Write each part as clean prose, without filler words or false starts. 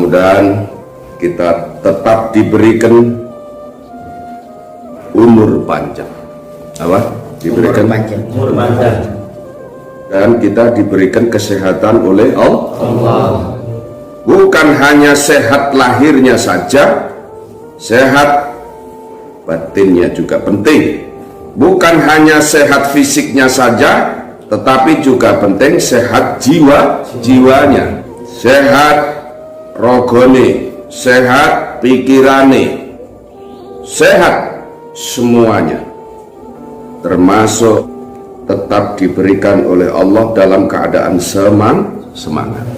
mudah-mudahan kita tetap diberikan umur panjang. Apa? Diberikan umur panjang. Dan kita diberikan kesehatan oleh Allah. Bukan hanya sehat lahirnya saja, sehat batinnya juga penting. Bukan hanya sehat fisiknya saja, tetapi juga penting sehat jiwanya, sehat rogone, sehat pikirane, sehat semuanya, termasuk tetap diberikan oleh Allah dalam keadaan semangat.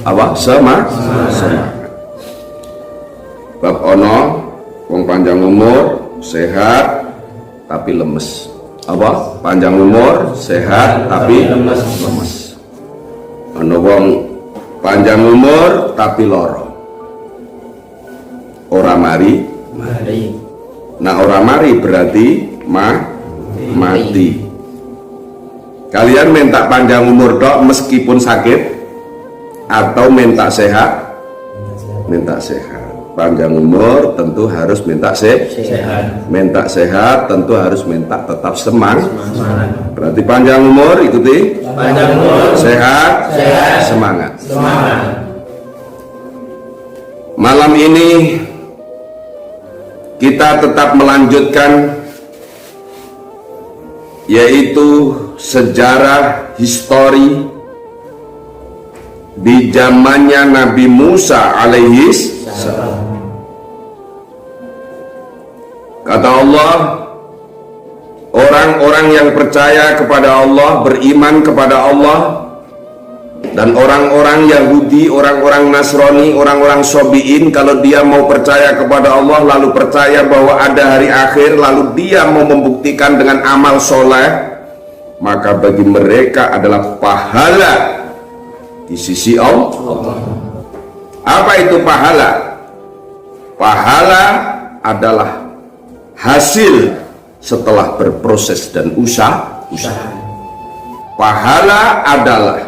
Apa? Semangat. Bab ono wong panjang umur, sehat tapi lemes. Apa? Panjang umur, sehat tapi lemes. Ono wong panjang umur tapi loro. Ora mari. Nah, ora mari berarti mati. Kalian minta panjang umur dok meskipun sakit atau minta sehat? Minta sehat. Panjang umur tentu harus minta sehat. Minta sehat tentu harus minta tetap semangat. Berarti panjang umur ikuti panjang umur, sehat, semangat. Malam ini kita tetap melanjutkan, yaitu sejarah histori di zamannya Nabi Musa alaihi salam. Kata Allah, orang-orang yang percaya kepada Allah, beriman kepada Allah, dan orang-orang Yahudi, orang-orang Nasrani, orang-orang Sobiin, kalau dia mau percaya kepada Allah, lalu percaya bahwa ada hari akhir, lalu dia mau membuktikan dengan amal soleh, maka bagi mereka adalah pahala di sisi Allah. Apa itu pahala? Pahala adalah hasil setelah berproses dan usaha. Pahala adalah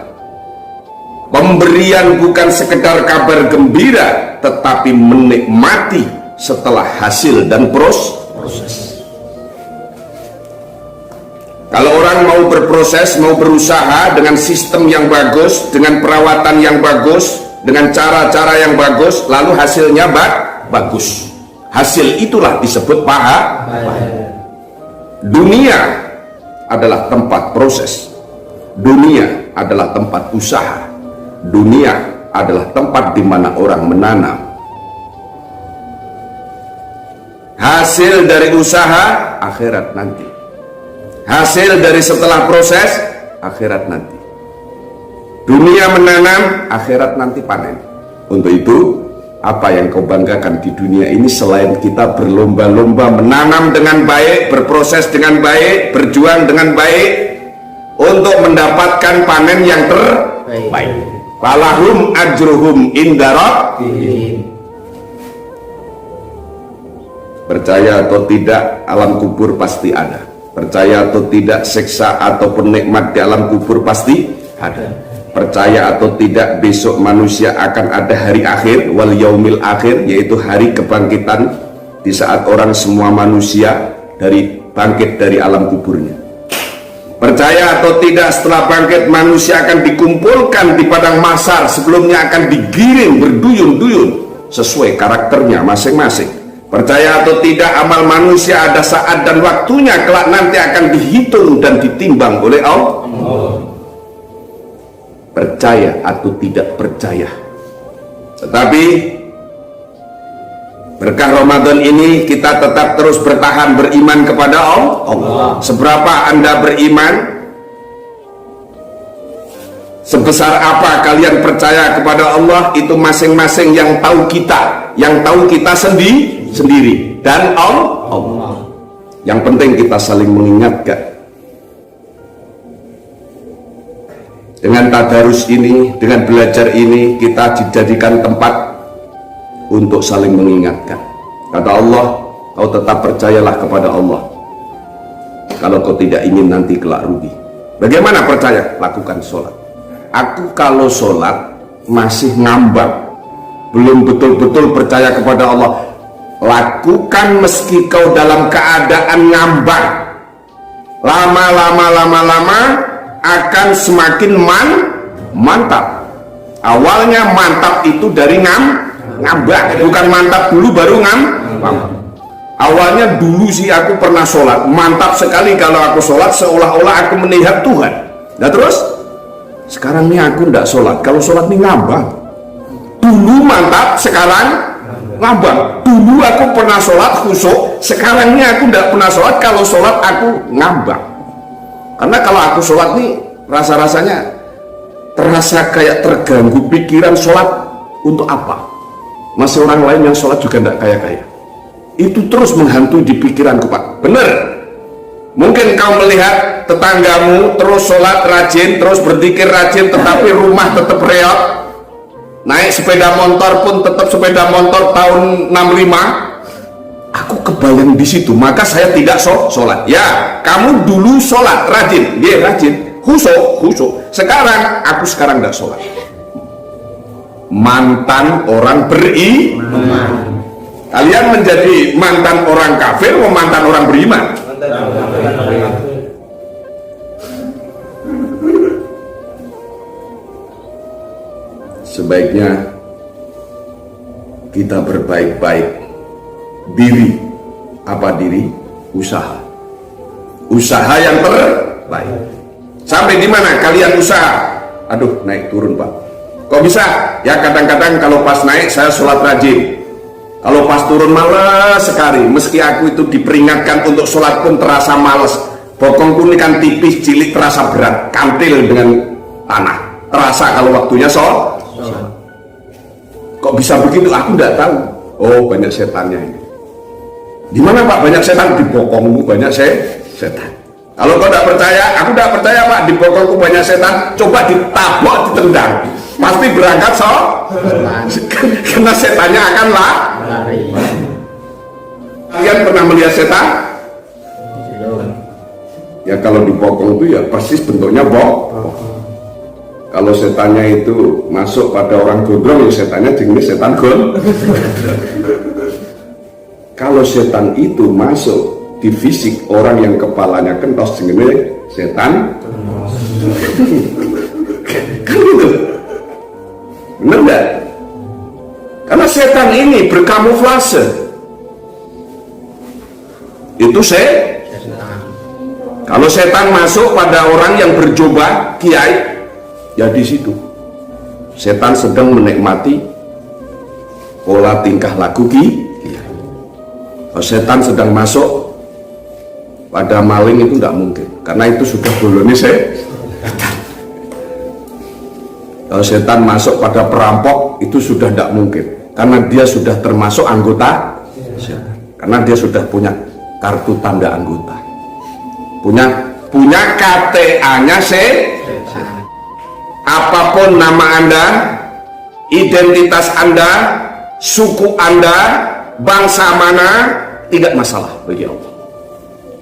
pemberian bukan sekedar kabar gembira, tetapi menikmati setelah hasil dan proses. Kalau orang mau berproses, mau berusaha dengan sistem yang bagus, dengan perawatan yang bagus, dengan cara-cara yang bagus, lalu hasilnya bagus. Hasil itulah disebut pahala. Dunia adalah tempat proses. Dunia adalah tempat usaha. Dunia adalah tempat di mana orang menanam. Hasil dari usaha akhirat nanti. Hasil dari setelah proses akhirat nanti. Dunia menanam, akhirat nanti panen. Untuk itu, apa yang kau banggakan di dunia ini selain kita berlomba-lomba menanam dengan baik, berproses dengan baik, berjuang dengan baik untuk mendapatkan panen yang terbaik. Falahum ajruhum inda rabbihim. Percaya atau tidak, alam kubur pasti ada. Percaya atau tidak, siksa ataupun nikmat di alam kubur pasti ada. Percaya atau tidak, besok manusia akan ada hari akhir, wal yaumil akhir, yaitu hari kebangkitan, di saat orang semua manusia bangkit dari alam kuburnya. Percaya atau tidak, setelah bangkit manusia akan dikumpulkan di padang mahsyar, sebelumnya akan digiring berduyun-duyun sesuai karakternya masing-masing. Percaya atau tidak, amal manusia ada saat dan waktunya, kelak nanti akan dihitung dan ditimbang oleh Allah. Percaya atau tidak percaya, tetapi berkah Ramadan ini kita tetap terus bertahan beriman kepada Allah. Seberapa Anda beriman, sebesar apa kalian percaya kepada Allah, itu masing-masing yang tahu kita sendiri dan Allah. Yang penting kita saling mengingatkan. Dengan tadarus ini, dengan belajar ini, kita dijadikan tempat untuk saling mengingatkan. Kata Allah, kau tetap percayalah kepada Allah. Kalau kau tidak ingin nanti kelak rugi. Bagaimana percaya? Lakukan sholat. Aku kalau sholat masih ngambang, belum betul-betul percaya kepada Allah. Lakukan meski kau dalam keadaan ngambang. Lama-lama akan semakin mantap. Awalnya mantap itu dari ngambang, bukan mantap dulu baru ngambang. Awalnya dulu sih aku pernah sholat, mantap sekali kalau aku sholat seolah-olah aku melihat Tuhan. Nah terus sekarang ini aku tidak sholat, kalau sholat ini ngambang. Dulu mantap, sekarang ngambang. Dulu aku pernah sholat khusyuk, sekarang ini aku tidak pernah sholat, kalau sholat aku ngambang. Karena kalau aku sholat nih rasa-rasanya terasa kayak terganggu pikiran. Sholat untuk apa? Masih orang lain yang sholat juga tidak kaya-kaya. Itu terus menghantui di pikiranku, Pak. Bener. Mungkin kau melihat tetanggamu terus sholat rajin, terus berzikir rajin, tetapi rumah tetap reot. Naik sepeda motor pun tetap sepeda motor tahun 65. Aku kebayang di situ, maka saya tidak sholat. Ya, kamu dulu sholat rajin, ya rajin, khusyuk. Sekarang aku tidak sholat. Mantan orang beriman. Kalian menjadi mantan orang kafir atau mantan orang beriman? Sebaiknya kita berbaik-baik diri. Apa diri? Usaha yang terbaik. Sampai di mana kalian usaha? Aduh, naik turun, Pak. Kok bisa? Ya kadang-kadang kalau pas naik saya sholat rajin, kalau pas turun malas sekali. Meski aku itu diperingatkan untuk sholat pun terasa malas. Bokongku ini kan tipis, cilik, terasa berat, kantil dengan tanah. Terasa kalau waktunya sholat. Kok bisa begitu? Aku tidak tahu. Oh, banyak setannya ini. Di mana, Pak? Banyak setan. Di bokongku banyak setan. Kalau kau tidak percaya, aku tidak percaya, Pak. Di bokongku banyak setan. Coba ditabok, ditendang, pasti berangkat karena setannya akan lari. Kalian pernah melihat setan? Ya kalau di bokong itu ya persis bentuknya bokong. Kalau setannya itu masuk pada orang gondrong, ya setannya jenis setan gondrong. Kalau setan itu masuk di fisik orang yang kepalanya kentos, jenis setan. Kan gitu. Benar nggak? Karena setan ini berkamuflase. Itu setan. Kalau setan masuk pada orang yang berjubah kiai, ya di situ setan sedang menikmati pola tingkah laku kiai. Kalau setan sedang masuk pada maling itu tidak mungkin, karena itu sudah bolonnya setan. Kalau setan masuk pada perampok itu sudah tidak mungkin, karena dia sudah termasuk anggota setan. Karena dia sudah punya kartu tanda anggota, punya KTA-nya setan. Apapun nama Anda, identitas Anda, suku Anda, bangsa mana, tidak masalah bagi Allah.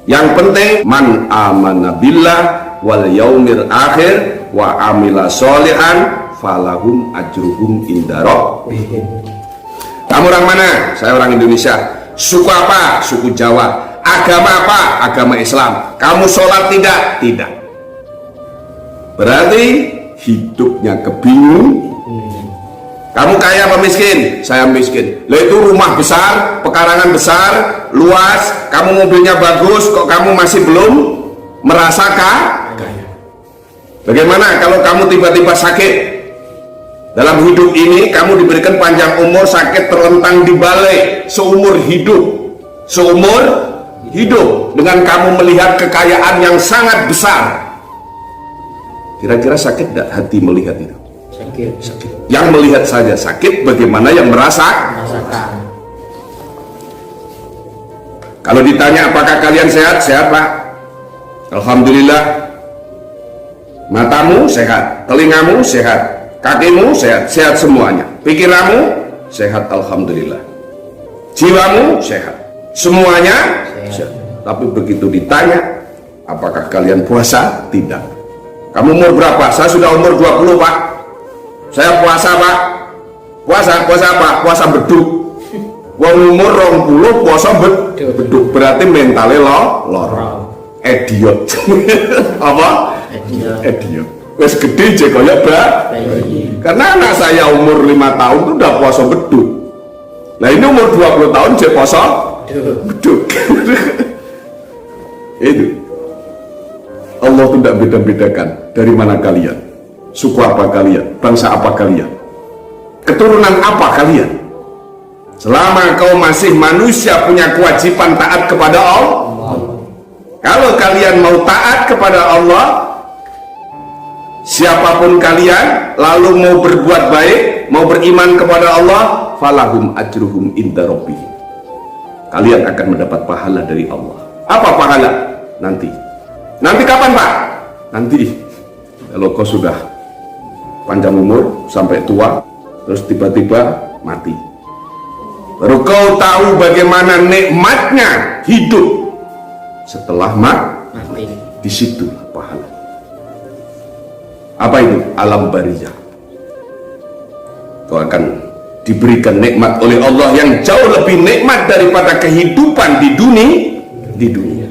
Yang penting man amana billah wal yaumil akhir wa amila sholihan falahum ajruhum inda rabbihim. Kamu orang mana? Saya orang Indonesia. Suku apa? Suku Jawa. Agama apa? Agama Islam. Kamu sholat tidak? Tidak. Berarti hidupnya kebingungan. Kamu kaya apa miskin? Saya miskin. Lah itu rumah besar, pekarangan besar, luas, kamu mobilnya bagus, kok kamu masih belum merasa kaya? Bagaimana kalau kamu tiba-tiba sakit? Dalam hidup ini kamu diberikan panjang umur, sakit terlentang di balai seumur hidup. Seumur hidup dengan kamu melihat kekayaan yang sangat besar. Kira-kira sakit tidak hati melihat itu? Sakit. Yang melihat saja sakit, bagaimana yang merasakan? Kalau ditanya apakah kalian sehat? Sehat, Pak. Alhamdulillah. Matamu sehat, telingamu sehat, kakimu sehat, sehat semuanya. Pikiranmu sehat, alhamdulillah. Jiwamu sehat, semuanya sehat. Tapi begitu ditanya apakah kalian puasa? Tidak. Kamu umur berapa? Saya sudah umur 20, Pak. Saya puasa, Pak. Puasa apa? Puasa beduk. Wong umur 20 puasa beduk, berarti mentalnya loro. Idiot. Apa? Idiot. Wes gede je kaya bayi. Karena anak saya umur 5 tahun itu udah puasa beduk. Nah ini umur 20 tahun je puasa beduk. Itu. Allah tidak beda-bedakan dari mana kalian, suku apa kalian, bangsa apa kalian, keturunan apa kalian. Selama kau masih manusia punya kewajiban taat kepada Allah. Kalau kalian mau taat kepada Allah, siapapun kalian, lalu mau berbuat baik, mau beriman kepada Allah, falahum ajruhum inda rabbihim. Kalian akan mendapat pahala dari Allah. Apa pahala? Nanti kapan Pak? Nanti kalau kau sudah panjang umur sampai tua, terus tiba-tiba mati, baru kau tahu bagaimana nikmatnya hidup setelah mati. Di situ pahala. Apa itu? Alam bariyah. Kau akan diberikan nikmat oleh Allah yang jauh lebih nikmat daripada kehidupan di dunia.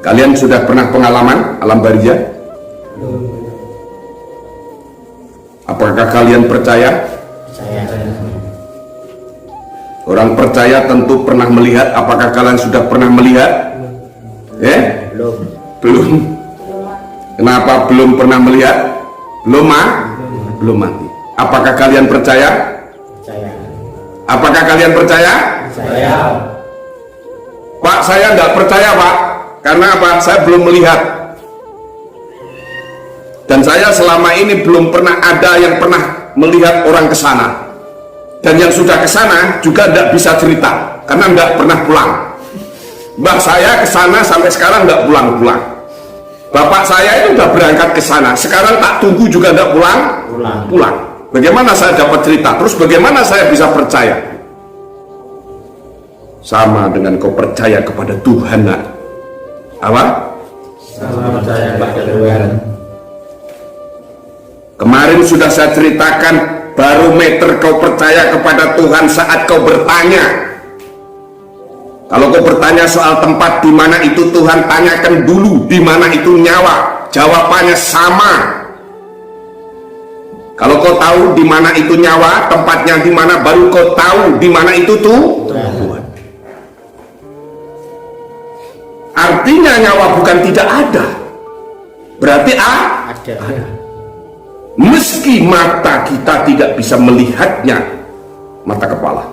Kalian sudah pernah pengalaman alam bariyah? Apakah kalian percaya? Orang percaya tentu pernah melihat. Apakah kalian sudah pernah melihat? Belum. Kenapa belum pernah melihat? Belum mati. Apakah kalian percaya? Apakah kalian percaya? Pak, saya nggak percaya Pak. Karena apa? Saya belum melihat. Dan saya selama ini belum pernah ada yang pernah melihat orang ke sana. Dan yang sudah ke sana juga tidak bisa cerita karena tidak pernah pulang. Mbah saya ke sana sampai sekarang tidak pulang-pulang. Bapak saya itu sudah berangkat ke sana, sekarang tak tunggu juga tidak pulang. Bagaimana saya dapat cerita? Terus bagaimana saya bisa percaya? Sama dengan kau percaya kepada Tuhan, nak. Apa? Sama percaya kepada Tuhan. Kemarin sudah saya ceritakan barometer kau percaya kepada Tuhan saat kau bertanya. Kalau kau bertanya soal tempat di mana itu, Tuhan tanyakan dulu di mana itu nyawa. Jawabannya sama. Kalau kau tahu di mana itu nyawa, tempatnya di mana, baru kau tahu di mana itu Tuhan. Artinya nyawa bukan tidak ada, berarti ada. Meski mata kita tidak bisa melihatnya, mata kepala.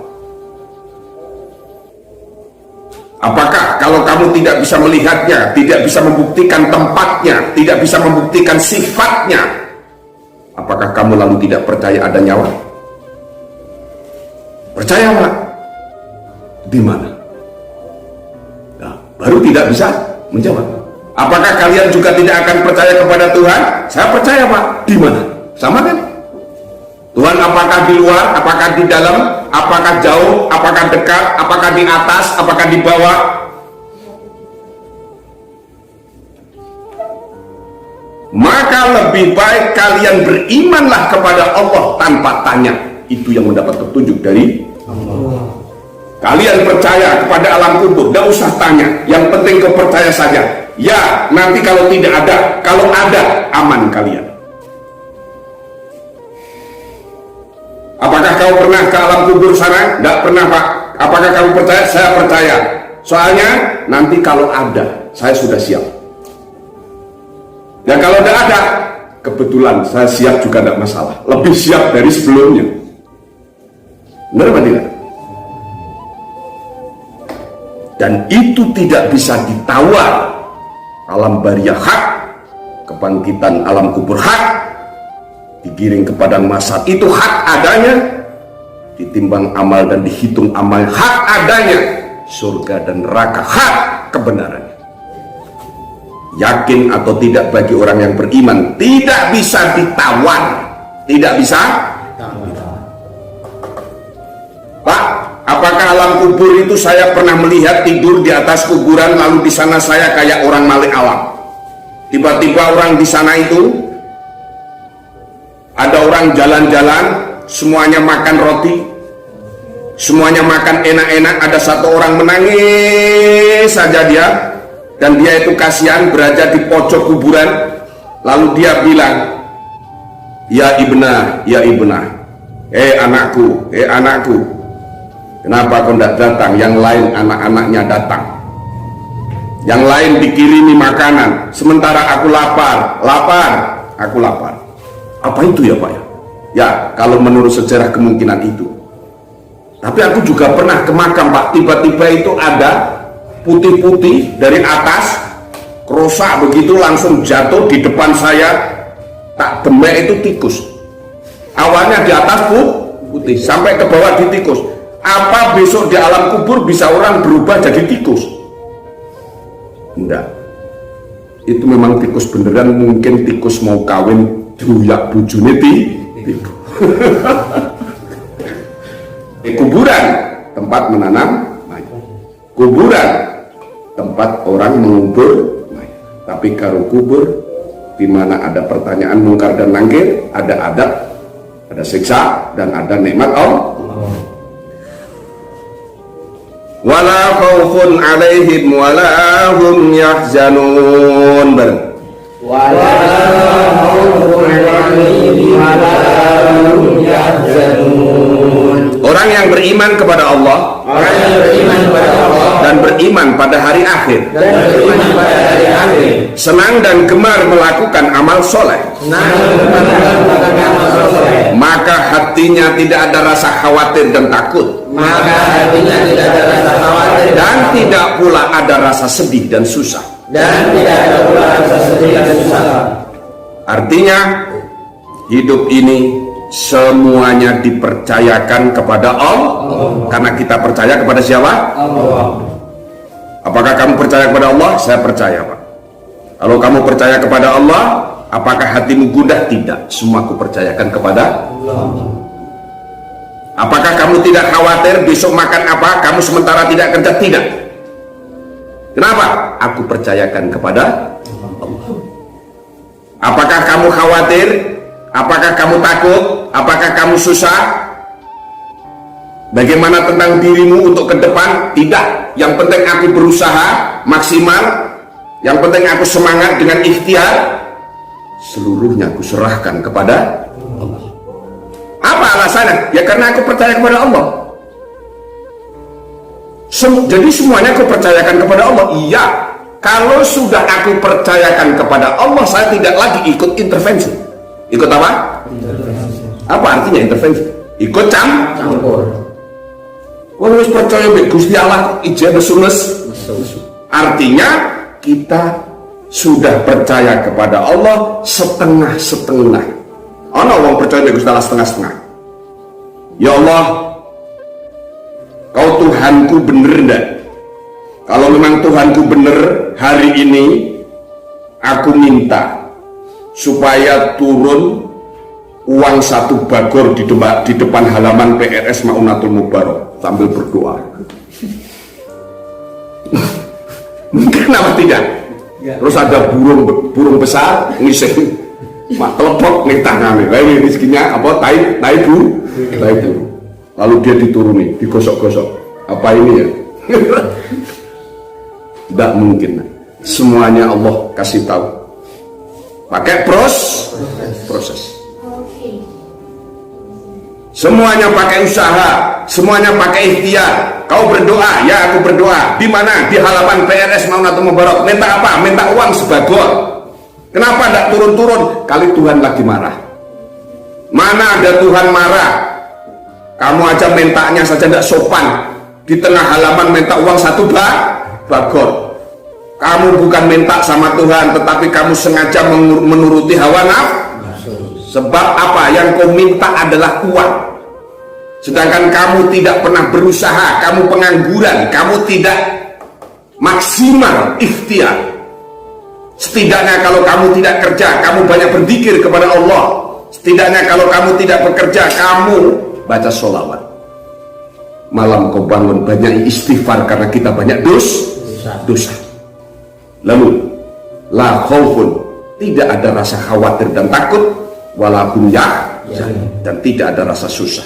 Apakah kalau kamu tidak bisa melihatnya, tidak bisa membuktikan tempatnya, tidak bisa membuktikan sifatnya, apakah kamu lalu tidak percaya ada nyawa? Percaya Pak? Di mana? Nah, baru tidak bisa menjawab. Apakah kalian juga tidak akan percaya kepada Tuhan? Saya percaya Pak. Di mana? Sama kan? Tuhan apakah di luar, apakah di dalam, apakah jauh, apakah dekat, apakah di atas, apakah di bawah? Maka lebih baik kalian berimanlah kepada Allah tanpa tanya. Itu yang mendapat petunjuk dari Allah. Kalian percaya kepada alam kubur, gak usah tanya. Yang penting kau percaya saja. Ya, nanti kalau tidak ada, kalau ada, aman kalian. Apakah kau pernah ke alam kubur sana? Tidak pernah Pak. Apakah kamu percaya? Saya percaya. Soalnya nanti kalau ada, saya sudah siap. Dan kalau tidak ada, kebetulan saya siap juga tidak masalah. Lebih siap dari sebelumnya. Benar apa tidak? Dan itu tidak bisa ditawar. Alam bariyah hak, kebangkitan alam kubur hak, digiring ke padang mahsyar itu hak adanya, ditimbang amal dan dihitung amal hak adanya, surga dan neraka hak kebenarannya. Yakin atau tidak bagi orang yang beriman tidak bisa ditawar, tidak bisa. Pak, apakah alam kubur itu saya pernah melihat tidur di atas kuburan lalu di sana saya kayak orang malik alam? Tiba-tiba orang di sana itu Ada orang jalan-jalan, semuanya makan roti, semuanya makan enak-enak, ada satu orang menangis saja dia, dan dia itu kasihan berada di pojok kuburan. Lalu dia bilang, ya ibnah, anakku, kenapa kau tidak datang? Yang lain anak-anaknya datang, yang lain dikirimi makanan, sementara aku lapar. Apa itu ya Pak ya? Ya, kalau menurut sejarah kemungkinan itu. Tapi aku juga pernah ke makam Pak, tiba-tiba itu ada putih-putih dari atas, kerosak begitu langsung jatuh di depan saya, tak demek itu tikus. Awalnya di atas putih, sampai ke bawah di tikus. Apa besok di alam kubur bisa orang berubah jadi tikus? Enggak. Itu memang tikus beneran, mungkin tikus mau kawin duyak bujune tikus. Kuburan tempat menanam mayat, kuburan tempat orang mengubur mayat. Tapi kalau kubur di mana ada pertanyaan mungkar dan nangkir, ada adab, ada siksa, dan ada nikmat Allah. Wala khaufun alaihim wala hum yahzanun. Wala khaufun alaihim wala hum yahzanun. Orang yang beriman kepada Allah, dan beriman pada hari akhir, senang dan gemar melakukan amal soleh, maka hatinya tidak ada rasa khawatir dan takut, dan tidak pula ada rasa sedih dan susah. Artinya hidup ini semuanya dipercayakan kepada Allah. Karena kita percaya kepada siapa? Allah. Apakah kamu percaya kepada Allah? Saya percaya Pak. Kalau kamu percaya kepada Allah, apakah hatimu gundah? Tidak, semua aku percayakan kepada Allah. Apakah kamu tidak khawatir besok makan apa? Kamu sementara tidak kerja? Tidak. Kenapa? Aku percayakan kepada Allah. Apakah kamu khawatir? Apakah kamu takut? Apakah kamu susah? Bagaimana tentang dirimu untuk ke depan? Tidak. Yang penting aku berusaha maksimal. Yang penting aku semangat dengan ikhtiar. Seluruhnya aku serahkan kepada Allah. Apa alasannya? Ya karena aku percaya kepada Allah. Jadi semuanya aku percayakan kepada Allah. Iya. Kalau sudah aku percayakan kepada Allah, saya tidak lagi ikut intervensi. Ikut apa? Apa artinya intervensi? Ikut campur. Wong wis percaya mek Gusti Allah ijen sunes. Artinya kita sudah percaya kepada Allah setengah-setengah. Ana wong percaya mek Gusti Allah setengah-setengah. Ya Allah, Kau Tuhanku, bener ndak? Kalau memang Tuhanku bener, hari ini aku minta supaya turun uang 1 bagor di depan halaman PRS Maunatul Mubarak sambil berdoa. Mungkin apa tidak? Terus ada burung besar ngising mak telepok nih tangannya, lalu rezekinya apa? Tai bu. Lalu dia dituruni, digosok-gosok. Apa ini ya? Tidak mungkin. Semuanya Allah kasih tahu. Pakai proses. Semuanya pakai usaha, semuanya pakai ikhtiar. Kau berdoa, ya aku berdoa. Di mana? Di halaman PRS Maunatul Mubarak. Minta apa? Minta uang sebagor. Kenapa tidak turun-turun? Kali Tuhan lagi marah. Mana ada Tuhan marah? Kamu aja mintanya saja tidak sopan. Di tengah halaman minta uang 1 bagor. Kamu bukan minta sama Tuhan, tetapi kamu sengaja menuruti hawa nafsu. Sebab apa? Yang kau minta adalah uang. Sedangkan kamu tidak pernah berusaha, kamu pengangguran, kamu tidak maksimal ikhtiar. Setidaknya kalau kamu tidak kerja, kamu banyak berzikir kepada Allah. Setidaknya kalau kamu tidak bekerja, kamu baca sholawat. Malam kau bangun banyak istighfar karena kita banyak dosa. Lalu la khaufun, tidak ada rasa khawatir dan takut, wala hum dan tidak ada rasa susah.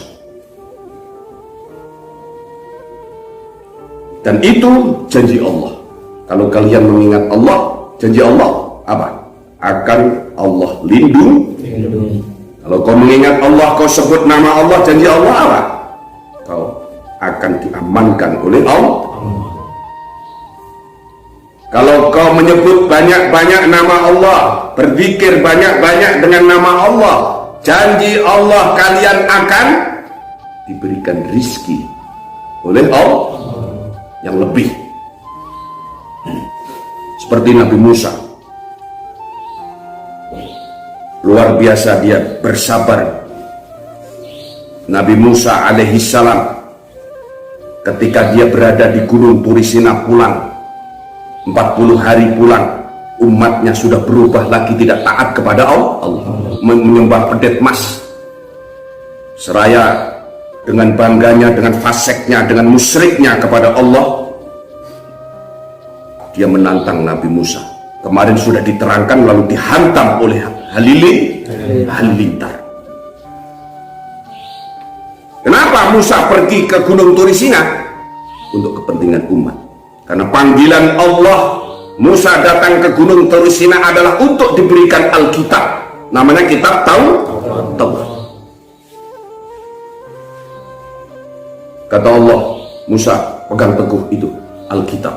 Dan itu janji Allah. Kalau kalian mengingat Allah, janji Allah apa? Akan Allah lindungi. Kalau kau mengingat Allah, kau sebut nama Allah, janji Allah apa? Kau akan diamankan oleh Allah. Kalau kau menyebut banyak-banyak nama Allah, berzikir banyak-banyak dengan nama Allah, janji Allah kalian akan diberikan rizki oleh Allah yang lebih. Seperti Nabi Musa, luar biasa dia bersabar. Nabi Musa alaihissalam ketika dia berada di Gunung Turisina pulang, 40 hari pulang, umatnya sudah berubah lagi, tidak taat kepada Allah, menyembah pedet mas. Seraya dengan bangganya, dengan faseknya, dengan musyriknya kepada Allah, dia menantang Nabi Musa. Kemarin sudah diterangkan, lalu dihantam oleh halilintar. Kenapa Musa pergi ke Gunung Turisina? Untuk kepentingan umat. Karena panggilan Allah Musa datang ke Gunung Turisina adalah untuk diberikan Alkitab. Namanya kitab Taurat. Kata Allah, Musa, pegang teguh itu Alkitab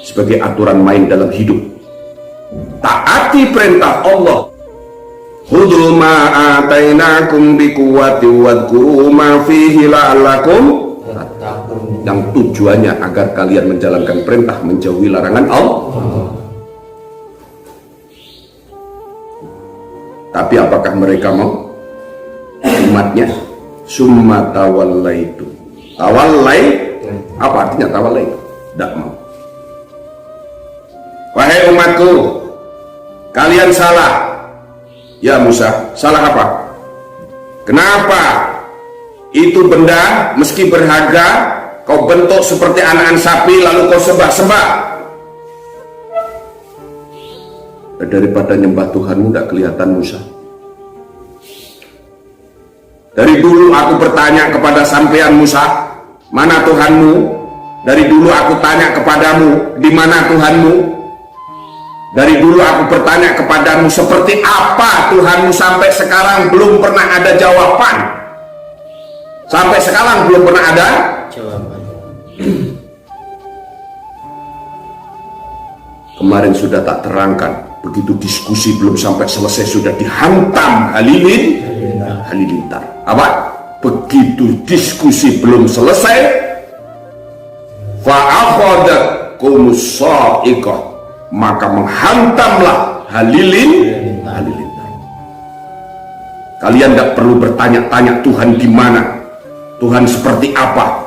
sebagai aturan main dalam hidup. Taati perintah Allah. Khudhu ma atainakum biquwwati wadhkuru ma fihi la'allakum tattaqun. Yang tujuannya agar kalian menjalankan perintah, menjauhi larangan Allah. Tapi apakah mereka mau? Umatnya summa tawallaitu. Tawallai apa artinya tawallai? Tidak mau. Wahai umatku, kalian salah. Ya Musa, salah apa? Kenapa itu benda meski berharga kau bentuk seperti anakan sapi lalu kau sembah-sembah? Daripada nyembah Tuhanmu tidak kelihatan Musa. Dari dulu aku bertanya kepada sampean Musa, mana Tuhanmu? Dari dulu aku tanya kepadamu, di mana Tuhanmu? Dari dulu aku bertanya kepadamu, seperti apa Tuhanmu? Sampai sekarang belum pernah ada jawaban. Sampai sekarang belum pernah ada jawaban. Kemarin sudah tak terangkan, begitu diskusi belum sampai selesai sudah dihantam halilintar. Apa? Begitu diskusi belum selesai, fa'akhadakumus sa'iqah, maka menghantamlah halilintar. Kalian tidak perlu bertanya-tanya Tuhan di mana, Tuhan seperti apa.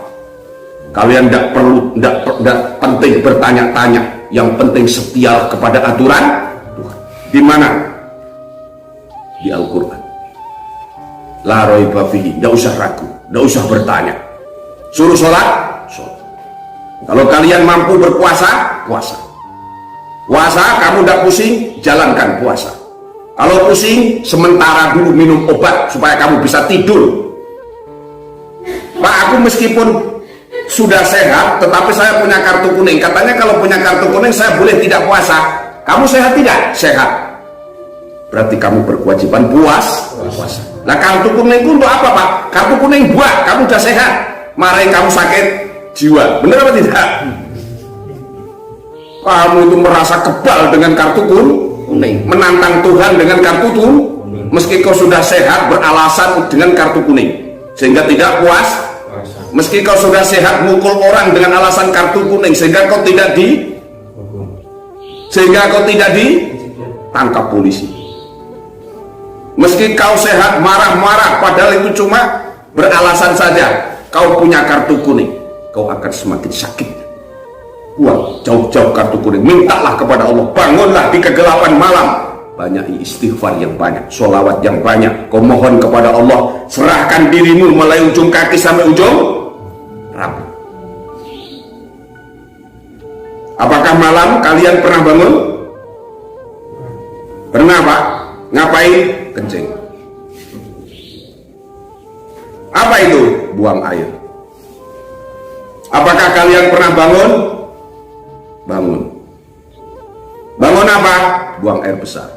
Kalian tidak perlu, tidak penting bertanya-tanya. Yang penting setia kepada aturan Tuhan. Di mana? Di Al-Quran. La raiba fihi, tidak usah ragu, tidak usah bertanya. Suruh sholat, sholat. Kalau kalian mampu berpuasa, puasa. Puasa, kamu tidak pusing, jalankan puasa. Kalau pusing, sementara dulu minum obat supaya kamu bisa tidur. Pak, aku meskipun sudah sehat, tetapi saya punya kartu kuning. Katanya kalau punya kartu kuning, saya boleh tidak puasa. Kamu sehat tidak? Sehat. Berarti kamu berkewajiban puasa. Nah, kartu kuning itu untuk apa, Pak? Kartu kuning buat, kamu sudah sehat. Marahin kamu sakit jiwa. Benar apa tidak? Kamu itu merasa kebal dengan kartu kuning, menantang Tuhan dengan kartu kuning, meski kau sudah sehat beralasan dengan kartu kuning sehingga tidak puas. Meski kau sudah sehat mukul orang dengan alasan kartu kuning sehingga kau tidak ditangkap polisi. Meski kau sehat marah-marah padahal itu cuma beralasan saja, kau punya kartu kuning, kau akan semakin sakit. Buang jauh-jauh kartu kuning, mintalah kepada Allah, bangunlah di kegelapan malam, banyak istighfar yang banyak, sholawat yang banyak, kau mohon kepada Allah, serahkan dirimu mulai ujung kaki sampai ujung rambut. Apakah malam kalian pernah bangun? Pernah, Pak? Ngapain? Kencing. Apakah kalian pernah bangun? Bangun. Bangun apa? Buang air besar.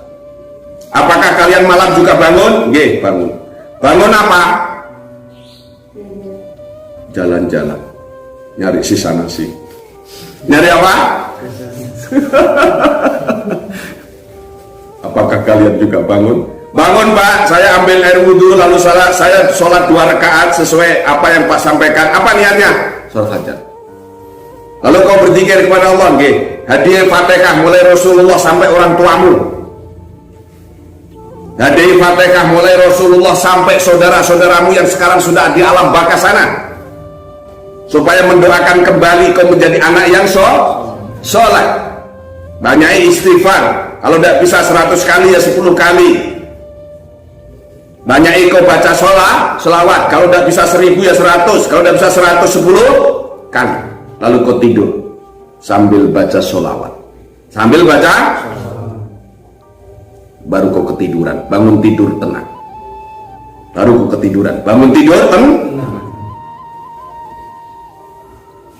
Apakah kalian malam juga bangun? Nggih, bangun. Bangun apa? Jalan-jalan. Nyari sisa nasi. Nyari apa? Apakah kalian juga bangun? Bangun Pak, saya ambil air wudhu lalu saya sholat 2 rakaat sesuai apa yang Pak sampaikan. Apa niatnya? Sholat hajat. Lalu kau berzikir kepada Allah, nggih. Hadiah Fatihah mulai Rasulullah sampai orang tuamu. Hadiah Fatihah mulai Rasulullah sampai saudara-saudaramu yang sekarang sudah di alam baka sana, supaya mendoakan kembali kau menjadi anak yang sholat. Banyak istighfar. Kalau tidak bisa 100 kali ya 10 kali. Banyak kau baca selawat. Kalau tidak bisa 1000 ya 100. Kalau tidak bisa 110 kali. Lalu kau tidur sambil baca selawat. Sambil baca, baru kau ketiduran. Bangun tidur tenang. Baru kau ketiduran. Bangun tidur tenang.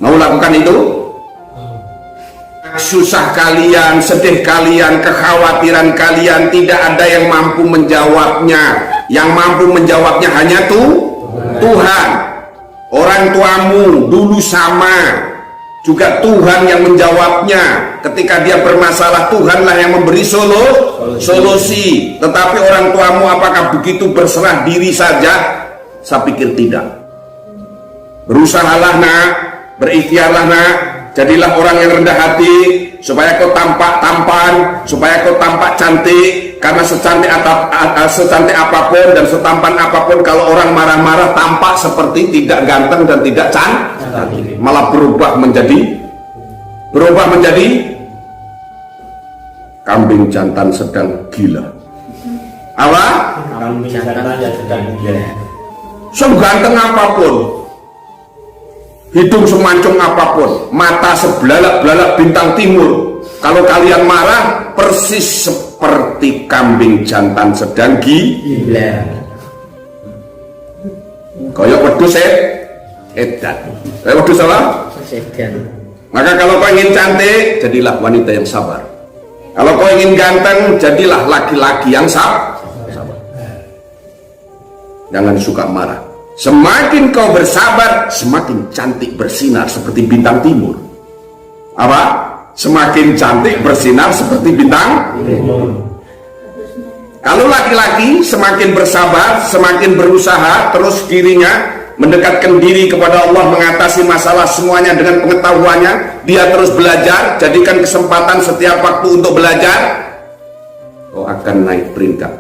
Mau lakukan itu? Susah kalian, sedih kalian, kekhawatiran kalian, tidak ada yang mampu menjawabnya. Yang mampu menjawabnya hanya Tuhan. Orang tuamu dulu sama, juga Tuhan yang menjawabnya. Ketika dia bermasalah, Tuhanlah yang memberi solusi. Tetapi orang tuamu apakah begitu berserah diri saja? Saya pikir tidak. Berusahalah nak, berikhtiarlah nak, jadilah orang yang rendah hati, supaya kau tampak tampan, supaya kau tampak cantik. Karena secantik apapun dan setampan apapun, kalau orang marah-marah tampak seperti tidak ganteng dan tidak cantik, malah berubah menjadi kambing jantan sedang gila. Apa? Kambing jantan sedang gila. Seganteng apapun, hidung semancung apapun, mata sebelalak-belalak bintang timur, kalau kalian marah persis seperti kambing jantan sedang gila. Kayak wedhus edan. Kayak wedhus apa? Edan. Maka kalau kau ingin cantik, jadilah wanita yang sabar. Kalau kau ingin ganteng, jadilah laki-laki yang sabar. Jangan suka marah. Semakin kau bersabar, semakin cantik bersinar seperti bintang timur. Apa? Semakin cantik bersinar seperti bintang timur. Kalau laki-laki semakin bersabar, semakin berusaha, terus dirinya mendekatkan diri kepada Allah, mengatasi masalah semuanya dengan pengetahuannya, dia terus belajar, jadikan kesempatan setiap waktu untuk belajar, kau akan naik peringkat.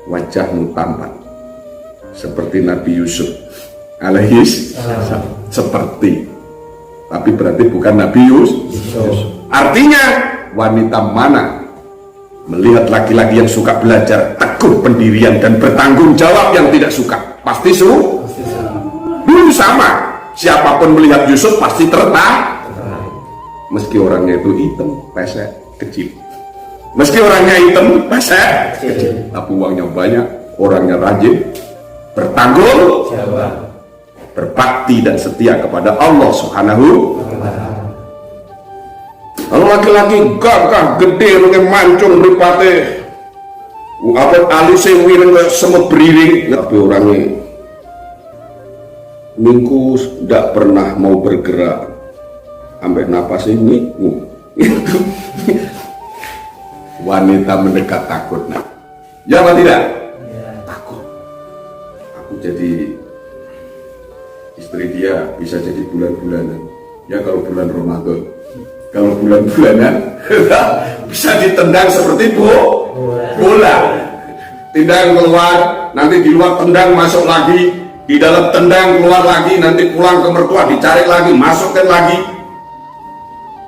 Wajahmu tampan seperti Nabi Yusuf alaihi salam. Seperti, tapi berarti bukan Nabi Yusuf. Artinya wanita mana melihat laki-laki yang suka belajar, teguh pendirian dan bertanggung jawab yang tidak suka? Pasti dulu sama. Siapapun melihat Yusuf pasti tertarik. Meski orangnya itu hitam, pesek, kecil. Meski orangnya hitam, pesek, kecil. Tapi uangnya banyak, orangnya rajin, bertanggung jawab, berbakti dan setia kepada Allah Subhanahu wa Ta'ala. Kalau laki-laki gagah gede mungkin mancung mripate, apa alise wireng kayak semut beriring, tapi orangnya minggu tidak pernah mau bergerak, sampai napas ini wanita mendekat takut. Nah, ya apa tidak? Ya. Takut. Aku jadi istri dia bisa jadi bulan-bulanan. Ya kalau bulan Ramadan, kalau bulan-bulanan bisa ditendang seperti bola. Tendang keluar, nanti di luar tendang masuk lagi, di dalam tendang keluar lagi, nanti pulang ke mertua dicari lagi, masukkan lagi,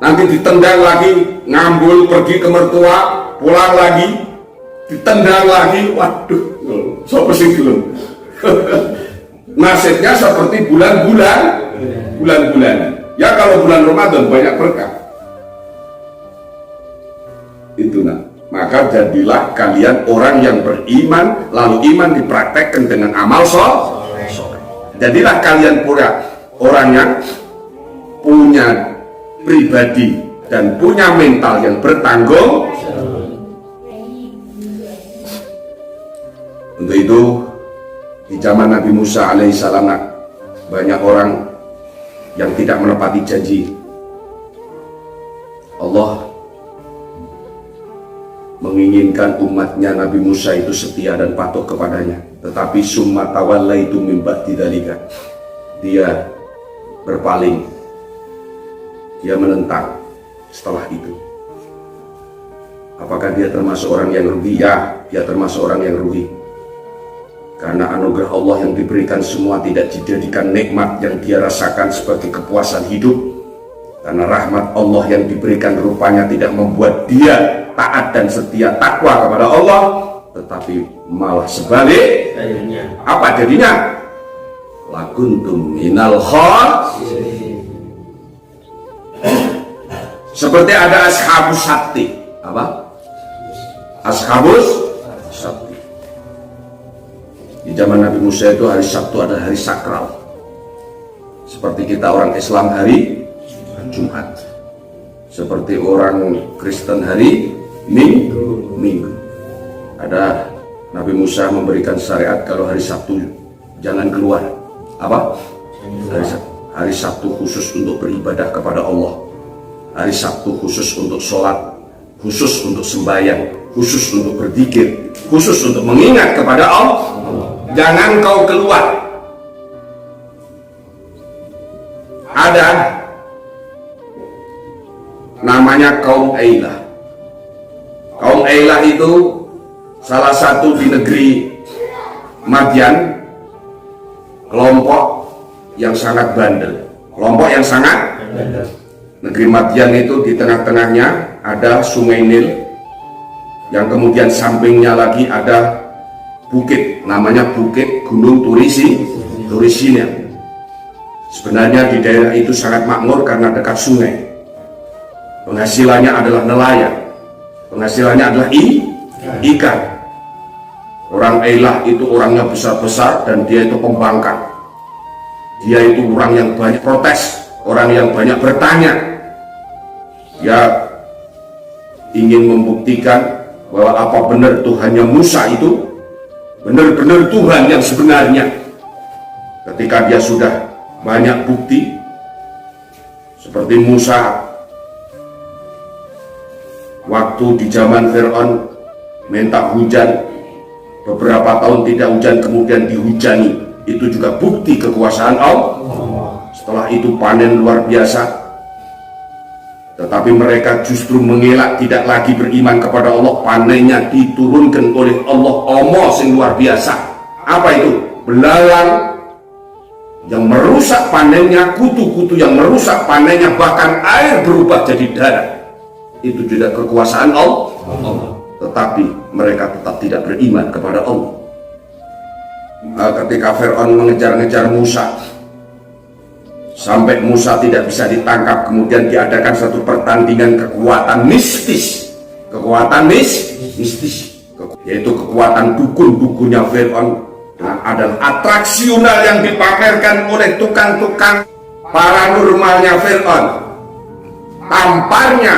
nanti ditendang lagi, ngambul pergi ke mertua, pulang lagi, ditendang lagi. Waduh, sopo sing gelem. Nasibnya seperti bulan-bulan. Ya kalau bulan Ramadan banyak berkah. Itu nah. Maka jadilah kalian orang yang beriman, lalu iman dipraktekkan dengan amal soleh. Jadilah kalian pura orang yang punya pribadi dan punya mental yang bertanggung. Untuk itu di zaman Nabi Musa alaihissalam banyak orang yang tidak menepati janji. Allah menginginkan umatnya Nabi Musa itu setia dan patuh kepadanya, tetapi summa tawallaitu min ba'di dzalika, dia berpaling, dia menentang setelah itu. Apakah dia termasuk orang yang rugi? Ya, dia termasuk orang yang rugi. Karena anugerah Allah yang diberikan semua tidak dijadikan nikmat yang dia rasakan sebagai kepuasan hidup. Karena rahmat Allah yang diberikan rupanya tidak membuat dia taat dan setia takwa kepada Allah, tetapi malah sebalik. Apa jadinya? Lakuntum minal khasirin. Seperti ada ashabus sakti. Apa? Ashabus sakti. Di zaman Nabi Musa itu hari Sabtu adalah hari sakral. Seperti kita orang Islam hari Jumat. Seperti orang Kristen hari Minggu. Ada Nabi Musa memberikan syariat kalau hari Sabtu jangan keluar. Apa? Hari Sabtu khusus untuk beribadah kepada Allah. Hari Sabtu khusus untuk sholat, khusus untuk sembahyang, khusus untuk berzikir, khusus untuk mengingat kepada Allah. Jangan kau keluar. Ada namanya kaum Ailah. Kaum Ailah itu salah satu di negeri Madian, kelompok yang sangat bandel. Kelompok yang sangat bandel. Negeri Madian itu di tengah-tengahnya ada Sungai Nil, yang kemudian sampingnya lagi ada bukit, namanya Bukit Gunung Turisina. Sebenarnya di daerah itu sangat makmur karena dekat sungai. Penghasilannya adalah nelayan, penghasilannya adalah ikan. Orang Ailah itu orangnya besar-besar dan dia itu pembangkang. Dia itu orang yang banyak protes, orang yang banyak bertanya. Dia ingin membuktikan bahwa apa benar Tuhannya Musa itu benar-benar Tuhan yang sebenarnya. Ketika dia sudah banyak bukti, seperti Musa waktu di zaman Fir'aun minta hujan, beberapa tahun tidak hujan, kemudian dihujani, itu juga bukti kekuasaan Allah. Setelah itu panen luar biasa, tetapi mereka justru mengelak, tidak lagi beriman kepada Allah. Panennya diturunkan oleh Allah sing luar biasa. Apa itu? Belalang yang merusak panennya, kutu-kutu yang merusak panennya, bahkan air berubah jadi darah. Itu juga kekuasaan Allah. Tetapi mereka tetap tidak beriman kepada Allah. Ketika Fir'aun mengejar-ngejar Musa sampai Musa tidak bisa ditangkap, kemudian diadakan satu pertandingan kekuatan mistis. Kekuatan mistis, yaitu kekuatan dukun-dukunnya Fir'aun dengan adalah atraksional yang dipamerkan oleh tukang-tukang paranormalnya Fir'aun. Tamparnya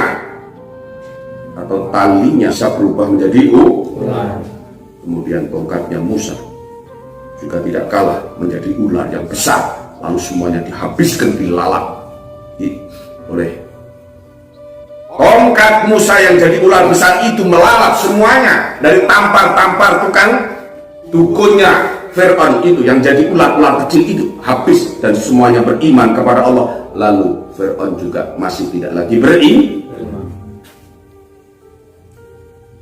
atau talinya bisa berubah menjadi ular. Kemudian tongkatnya Musa juga tidak kalah menjadi ular yang besar, lalu semuanya dihabiskan, dilalap oleh tongkat Musa yang jadi ular besar itu, melalap semuanya dari tampar-tampar tukang dukunnya Fir'aun itu yang jadi ular-ular kecil itu habis, dan semuanya beriman kepada Allah. Lalu Fir'aun juga masih tidak lagi beriman.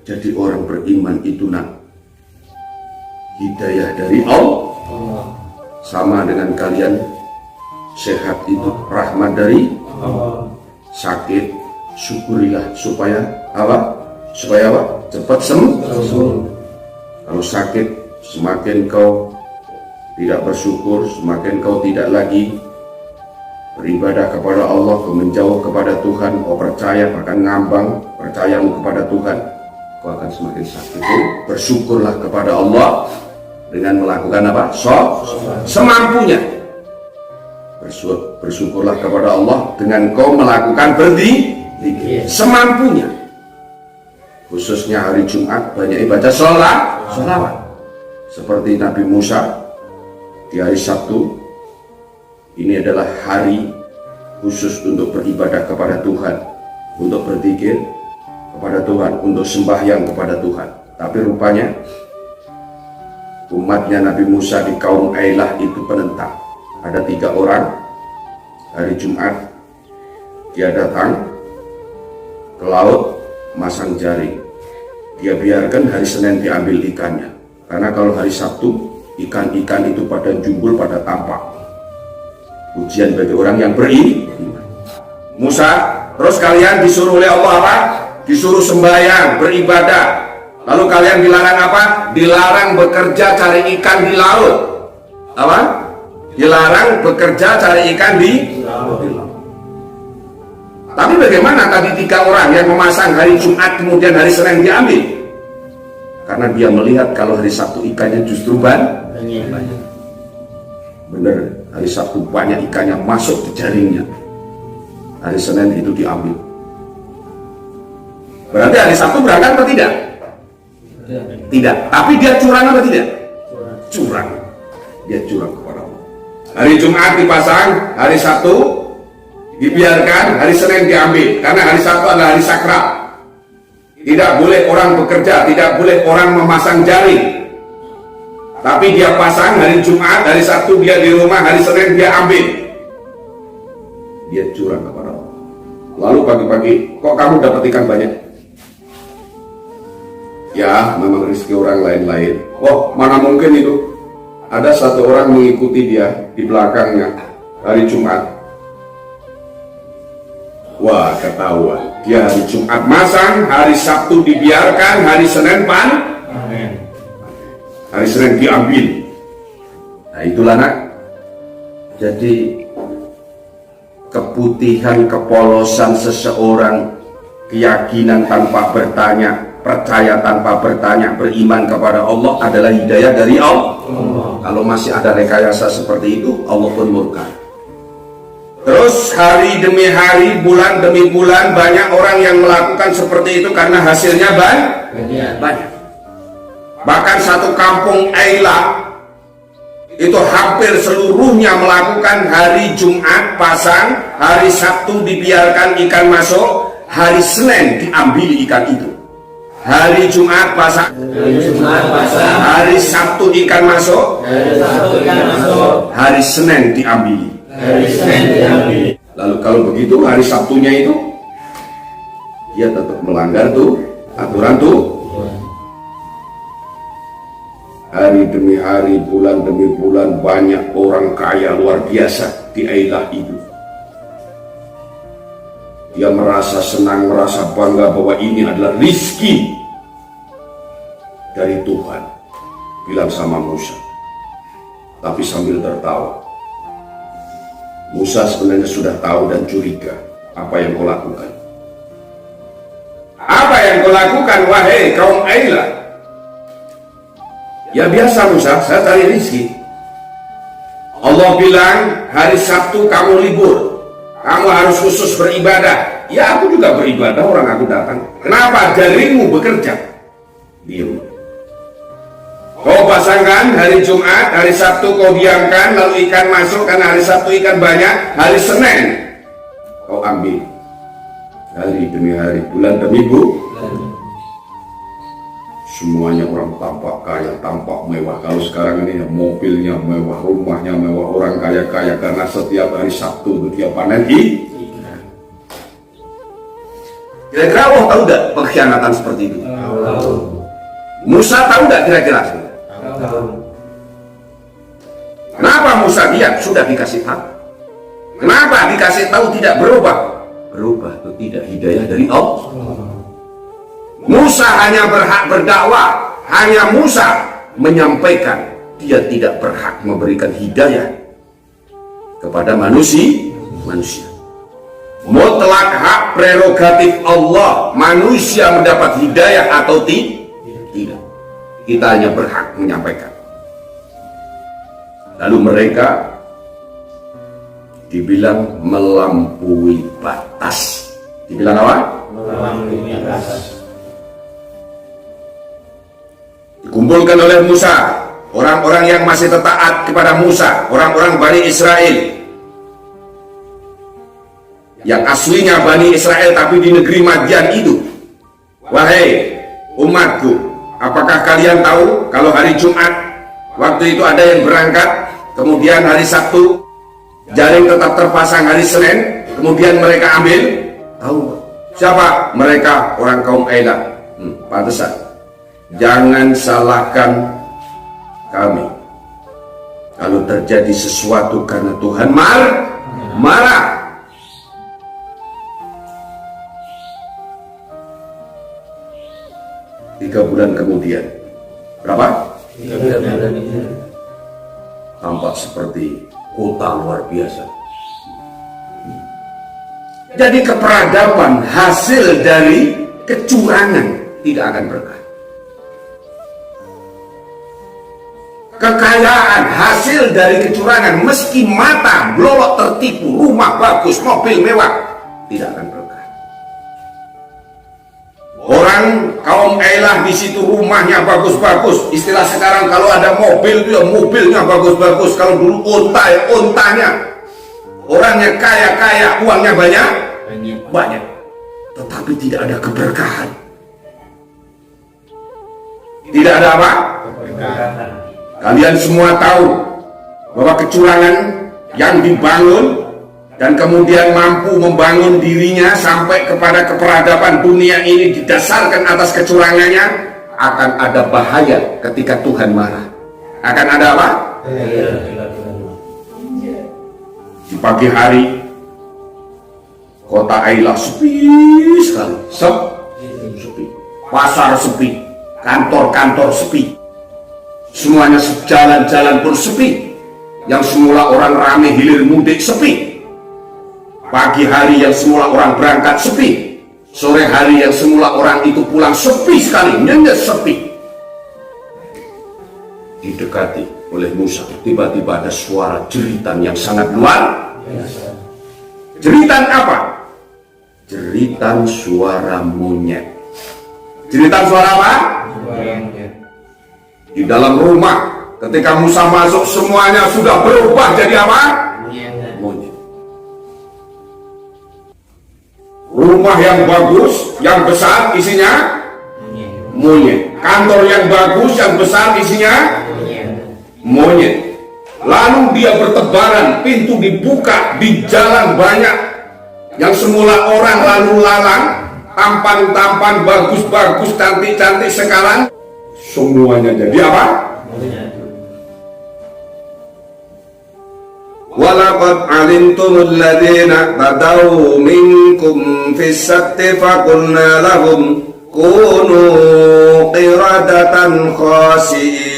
Jadi orang beriman itu hidayah dari Allah. Sama dengan kalian sehat itu rahmat dari Allah. Sakit syukurilah supaya apa? Supaya apa? Cepat sembuh. Kalau sakit, semakin kau tidak bersyukur, semakin kau tidak lagi beribadah kepada Allah, kau menjauh kepada Tuhan, kau percaya bahkan ngambang percayamu kepada Tuhan, kau akan semakin sakit. Bersyukurlah kepada Allah dengan melakukan apa? Semampunya. Bersyukurlah kepada Allah dengan kau melakukan berzikir semampunya. Khususnya hari Jumat banyak ibadah sholawat. Seperti Nabi Musa di hari Sabtu, ini adalah hari khusus untuk beribadah kepada Tuhan, untuk berzikir kepada Tuhan, untuk sembahyang kepada Tuhan. Tapi rupanya umatnya Nabi Musa di kaum Ailah itu penentang. Ada 3 orang, hari Jumat dia datang ke laut masang jaring. Dia biarkan hari Senin diambil ikannya, karena kalau hari Sabtu ikan-ikan itu pada jumbul, pada tampak. Ujian bagi orang yang beriman. Musa, terus kalian disuruh oleh Allah apa? Disuruh sembahyang, beribadah. Lalu kalian dilarang apa? Dilarang bekerja cari ikan di laut. Apa? Dilarang bekerja cari ikan di laut. Tapi bagaimana tadi 3 orang yang memasang hari Jumat kemudian hari Senin diambil? Karena dia melihat kalau hari Sabtu ikannya justru banyak. Benar, hari Sabtu banyak ikannya masuk ke jaringnya. Hari Senin itu diambil. Berarti hari Sabtu berangkat atau tidak? Tidak. Tapi dia curang atau tidak? Curang. Dia curang kepada Allah. Hari Jumat dipasang, hari Sabtu dibiarkan, hari Senin diambil. Karena hari Sabtu adalah hari sakral. Tidak boleh orang bekerja, tidak boleh orang memasang jaring. Tapi dia pasang hari Jumat, hari Sabtu dia di rumah, hari Senin dia ambil. Dia curang kepada Allah. Lalu pagi-pagi, kok kamu dapat ikan banyak? Ya, memang rezeki orang lain-lain. Oh, mana mungkin itu? Ada 1 orang mengikuti dia di belakangnya hari Jumat. Wah, ketahuan. Dia hari Jumat masang, hari Sabtu dibiarkan, hari Senin hari Senin diambil. Nah itulah nak. Jadi keputihan, kepolosan seseorang, keyakinan tanpa bertanya, percaya tanpa bertanya, beriman kepada Allah adalah hidayah dari Allah. Kalau masih ada rekayasa seperti itu, Allah pun murka. Terus hari demi hari, bulan demi bulan, banyak orang yang melakukan seperti itu karena hasilnya banyak. Bahkan satu kampung Ailah itu hampir seluruhnya melakukan hari Jumat pasang, hari Sabtu dibiarkan ikan masuk, hari Senin diambil ikan itu. Hari Jumat pasang, hari Sabtu ikan masuk, hari Senin diambil. Lalu kalau begitu hari Sabtunya itu dia tetap melanggar tuh aturan tuh. Hari demi hari, bulan demi bulan, banyak orang kaya luar biasa di Ailah itu. Dia merasa senang, merasa bangga bahwa ini adalah rizki dari Tuhan. Bilang sama Musa, tapi sambil tertawa. Musa sebenarnya sudah tahu dan curiga apa yang kau lakukan. Apa yang kau lakukan, wahai kaum Ailah? Ya biasa Musa, saya cari rezeki. Allah bilang hari Sabtu kamu libur, kamu harus khusus beribadah. Ya aku juga beribadah, orang aku datang. Kenapa jaringmu bekerja? Diam. Kau pasangkan hari Jumat, hari Sabtu kau diamkan, lalu ikan masuk karena hari Sabtu ikan banyak, hari Senin kau ambil. Hari demi hari, bulan demi bulan. Semuanya orang tampak kaya, tampak mewah. Kalau sekarang ini mobilnya mewah, rumahnya mewah, orang kaya-kaya karena setiap hari Sabtu itu dia panen ikan. Kira-kira Allah tahu gak pengkhianatan seperti itu? Tahu. Musa tahu gak kira-kira? Tahu. Kenapa Musa diam? Sudah dikasih tahu. Kenapa dikasih tahu tidak berubah? Berubah itu tidak hidayah dari Allah. Musa hanya berhak berdakwah, hanya Musa menyampaikan, dia tidak berhak memberikan hidayah kepada manusia. Mutlak hak prerogatif Allah, manusia mendapat hidayah atau tidak. Kita hanya berhak menyampaikan. Lalu mereka Dibilang melampaui batas. Dibilang apa? Melampaui batas. Dikumpulkan oleh Musa orang-orang yang masih taat kepada Musa, orang-orang Bani Israel yang aslinya Bani Israel tapi di negeri Madian itu. Wahai umatku, apakah kalian tahu kalau hari Jumat waktu itu ada yang berangkat, kemudian hari Sabtu jaring tetap terpasang, hari Senin kemudian mereka ambil? Tahu siapa mereka? Orang kaum Ailah. Pantesan jangan salahkan kami kalau terjadi sesuatu karena Tuhan marah. 3 bulan kemudian, berapa? 3 bulan itu. Tampak seperti kota luar biasa. Jadi keperadaban hasil dari kecurangan tidak akan berkah. Kekayaan hasil dari kecurangan, meski mata blolok tertipu, rumah bagus, mobil mewah, tidak akan berkah. Orang kaum Ailah di situ rumahnya bagus-bagus. Istilah sekarang kalau ada mobil itu ya mobilnya bagus-bagus. Kalau dulu onta ya ontanya. Orangnya kaya-kaya, uangnya banyak. Tetapi tidak ada keberkahan. Tidak ada apa? Keberkahan. Kalian semua tahu bahwa kecurangan yang dibangun dan kemudian mampu membangun dirinya sampai kepada keperadaban dunia ini didasarkan atas kecurangannya, akan ada bahaya ketika Tuhan marah. Akan ada apa? Di pagi hari kota Ailah sepi sekali, sepi. Pasar sepi, kantor-kantor sepi, semuanya jalan-jalan pun sepi. Yang semula orang ramai hilir mudik sepi. Pagi hari yang semula orang berangkat sepi, sore hari yang semula orang itu pulang sepi sekali, nyenyak sepi. Didekati oleh Musa, tiba-tiba ada suara jeritan yang sangat luar biasa. Jeritan apa? Jeritan suara monyet. Jeritan suara apa? Di dalam rumah ketika Musa masuk semuanya sudah berubah jadi apa? Monyet. Rumah yang bagus, yang besar isinya monyet. Kantor yang bagus, yang besar isinya monyet. Lalu dia bertebaran, pintu dibuka, di jalan banyak. Yang semula orang lalu lalang, tampan-tampan, bagus-bagus, cantik-cantik, sekarang semuanya jadi apa? Walaqad alimtumul ladzina tadaw minkum fis sabti faqulna lahum kunu qiradatan khasiin.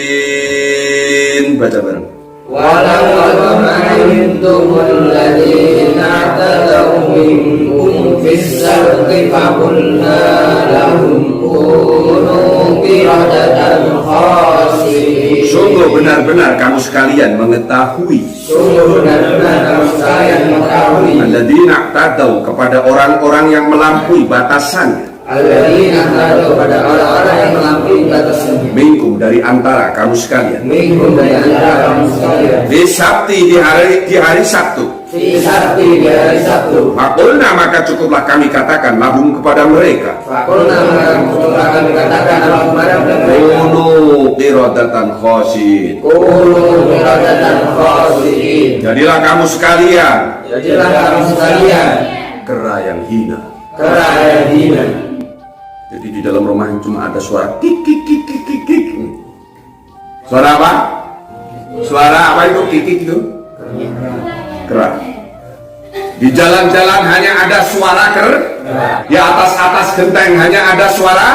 Baca bareng. Walaqad alimtumul ladzina tadaw minkum fis sabti faqulna lahum kunu qiradatan khasiin. Sungguh benar-benar kamu sekalian mengetahui. Sungguh benar-benar kamu sekalian mengetahui. Alladzina tadaw, kepada orang-orang yang melampaui batasannya. Alladzina tadaw, kepada orang-orang yang melampaui batasannya. Minkum, dari antara kamu sekalian. Minkum, dari antara kamu sekalian. Di Sabti, di hari Sabtu. Fi sabti, di hari Sabtu. Fakulna, maka cukuplah kami katakan lahum kepada mereka. Fakulna, maka cukuplah kami katakan kepada mereka. Kunu qiradatan khasiin. Kunu qiradatan khasiin. Jadilah kamu sekalian Jadilah kamu sekalian kera yang hina. kera yang hina. Jadi di dalam rumah cuma ada suara kik kik kik kik kik kik. Suara apa? Suara apa itu kik kik itu? Kera. Di jalan-jalan hanya ada suara di atas-atas genteng hanya ada suara.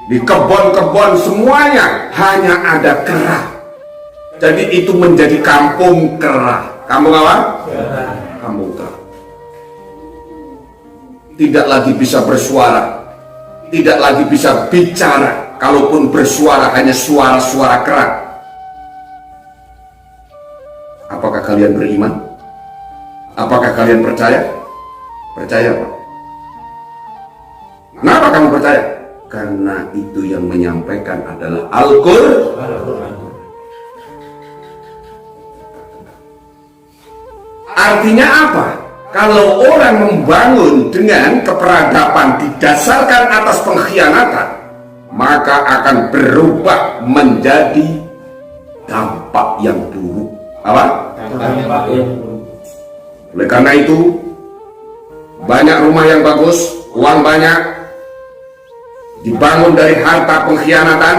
Di kebun-kebun semuanya hanya ada kera. Jadi itu menjadi kampung kera. Kampung apa? Kampung kera. Tidak lagi bisa bersuara, tidak lagi bisa bicara. Kalaupun bersuara hanya suara-suara kera. Apakah Apakah kalian beriman? Apakah kalian percaya? Percaya, Pak. Kenapa kamu percaya? Karena itu yang menyampaikan adalah Al-Qur'an. Artinya apa? Kalau orang membangun dengan keperadaban didasarkan atas pengkhianatan, maka akan berubah menjadi dampak yang buruk. Apa? Dampak yang buruk. Oleh karena itu, banyak rumah yang bagus, uang banyak, dibangun dari harta pengkhianatan,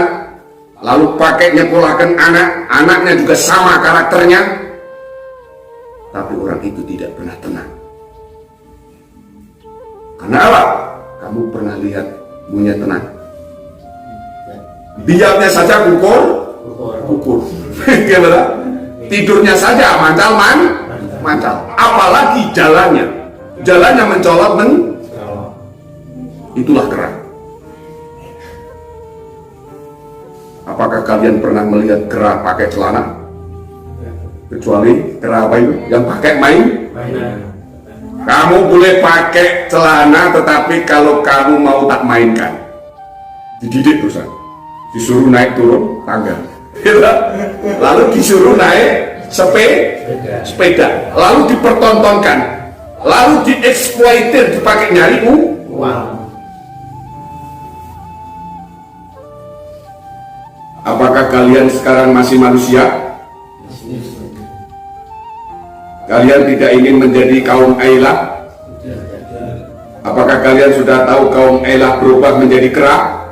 lalu pakai nyekolahkan anak, anaknya juga sama karakternya, tapi orang itu tidak pernah tenang. Karena apa? Kamu pernah lihat monyet tenang? Diamnya saja ukur. Gimana? Tidurnya saja mancal. Apalagi jalannya mencolok itulah kera. Apakah kalian pernah melihat kera pakai celana? Kecuali kera apa itu? Yang pakai main? Kamu boleh pakai celana, tetapi kalau kamu mau tak mainkan, dididik Ustaz. Disuruh naik turun tangga, lalu disuruh naik sepeda, lalu dipertontonkan, lalu dieksploitir, dipakai nyari uang. Apakah kalian sekarang masih manusia? Kalian tidak ingin menjadi kaum Ailah? Apakah kalian sudah tahu kaum Ailah berubah menjadi kera?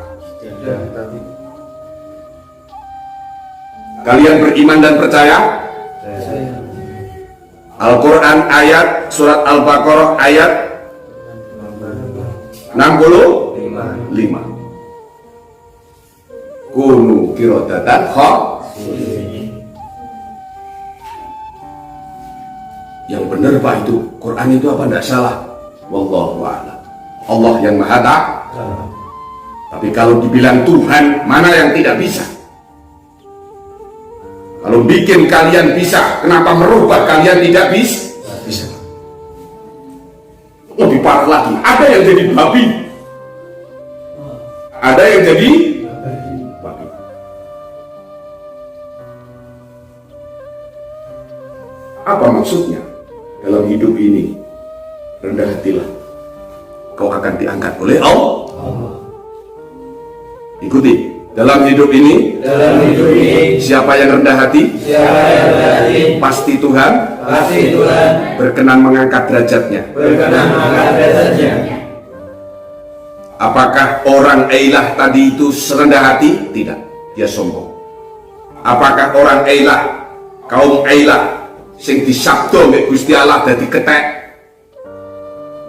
Kalian beriman dan percaya? Al-Quran ayat surat Al-Baqarah ayat 65. Kunu kirodatan yang benar Pak itu Quran itu apa? Tidak salah. Wallahu a'lam. Allah yang maha tahu. Tapi kalau dibilang Tuhan, mana yang tidak bisa? Kalau bikin kalian bisa, kenapa merubah kalian tidak bisa? Bisa. Lebih parah lagi, ada yang jadi babi, ada yang jadi babi. Apa maksudnya? Dalam hidup ini, rendah hatilah, kau akan diangkat oleh Allah. Ikuti, dalam hidup ini, siapa yang rendah hati, pasti Tuhan berkenan mengangkat derajatnya. Apakah orang Ailah tadi itu serendah hati? Tidak, dia sombong. Apakah orang Ailah, kaum Ailah sing disabdo mek Gusti Allah dadi ketek,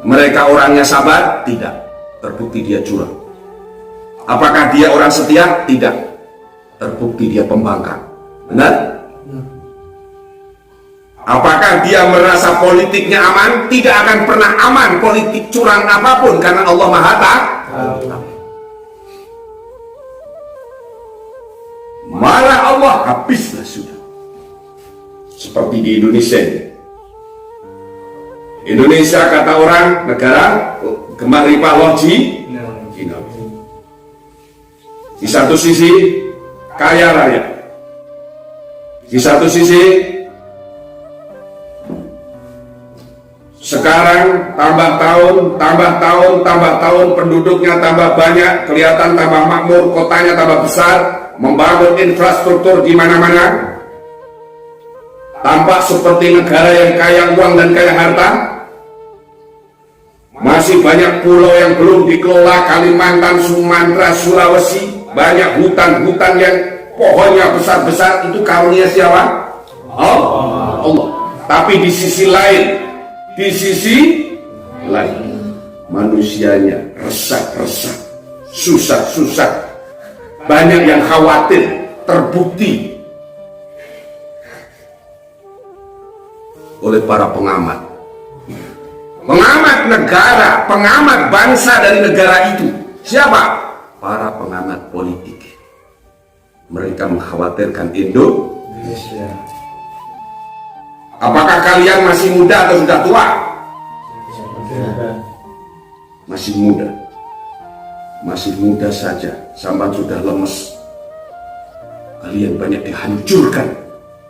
mereka orangnya sabar? Tidak, terbukti dia curang. Apakah dia orang setia? Tidak, terbukti dia pembangkang. Benar? Apakah dia merasa politiknya aman? Tidak akan pernah aman politik curang apapun, karena Allah Maha Tahu. Marah Allah, habislah sudah. Seperti di Indonesia. Indonesia kata orang negara gemar riba loji. Di satu sisi kaya raya, di satu sisi sekarang tambah tahun penduduknya tambah banyak, kelihatan tambah makmur, kotanya tambah besar, membangun infrastruktur di mana-mana, tampak seperti negara yang kaya uang dan kaya harta. Masih banyak pulau yang belum dikelola, Kalimantan, Sumatera, Sulawesi, banyak hutan-hutan yang pohonnya besar-besar, itu karunia siapa? Allah. Tapi di sisi lain, manusianya resah-resah, susah-susah, banyak yang khawatir, terbukti oleh para pengamat negara, pengamat bangsa dari negara itu. Siapa? Para pengamat politik. Mereka mengkhawatirkan Indonesia. Apakah kalian masih muda atau sudah tua? Masih muda. Masih muda saja, sampai sudah lemes. Kalian banyak dihancurkan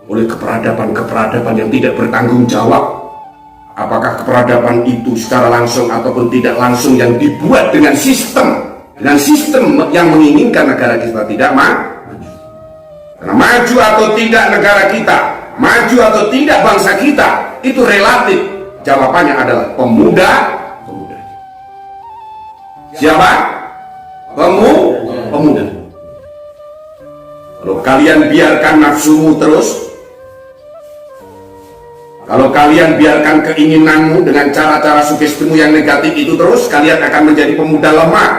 oleh keperadaban-keperadaban yang tidak bertanggung jawab. Apakah keperadaban itu secara langsung ataupun tidak langsung yang dibuat dengan sistem yang menginginkan negara kita tidak maju. Karena maju atau tidak negara kita, maju atau tidak bangsa kita, itu relatif. Jawabannya adalah pemuda. Siapa? Pemuda. Kalau kalian biarkan nafsumu terus, kalau kalian biarkan keinginanmu dengan cara-cara sugestimu yang negatif itu terus, kalian akan menjadi pemuda lemah.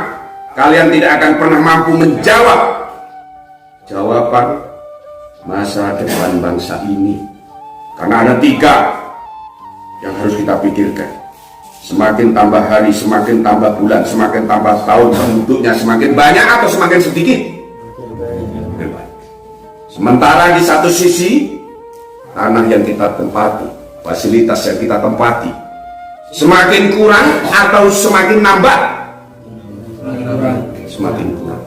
Kalian tidak akan pernah mampu menjawab jawaban masa depan bangsa ini. Karena ada 3 yang harus kita pikirkan. Semakin tambah hari, semakin tambah bulan, semakin tambah tahun, penduduknya semakin banyak atau semakin sedikit? Sementara di satu sisi, tanah yang kita tempati, fasilitas yang kita tempati, semakin kurang atau semakin nambah? Semakin kurang.